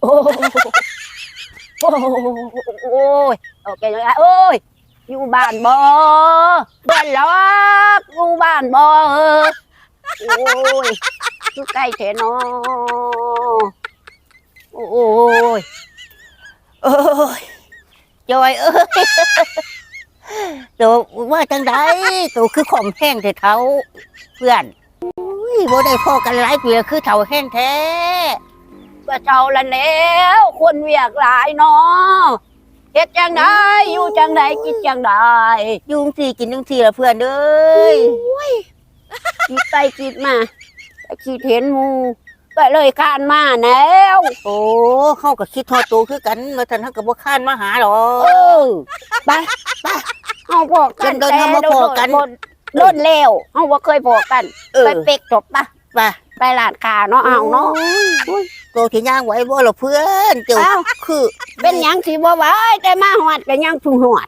โอ้โอ้ยโอเคเลยโอ้ยอยู่บ้านบ่บ้านล็อกอยู่บ้านบ่โอ้ยอยู่ใกล้เถอะเนาะโอ้ยโอ้ยจอยเอ้ยตัวว่าจังไดตัวคือข่มแห้งเถอะเท้าเพื่อนบ่ได้พอกันหลายปีคือเฒ่าแห้งแท้ก็เฒ่าละแล้วคนเวียกหลายเนาะเฮ็ดจังไดอยู่จังไดกินจังไดอยู่จังซี่กินจังซี่ล่ะเพื่อนเอ้ยคิดไปคิดมาคิดเห็นหมู่ก็เลยคานมาแล้วโอ้เฮาก็คิดฮอดตัวคือกันว่าท่านเฮาก็บ่คานมาหาหรอกไปเฮาพอกันแต่เฮาบ่พอกันโดนแล้วเฮาบ่เคยพอกันไปเป็กจบไปร้านค้าเนาะเอาเนาะโตสิย่างไหวบ่ล่ะเพื่อนเจ้าคือเป็นหยังสิบ่ไหวแต่มาฮอดก็ยังพึ่งฮอด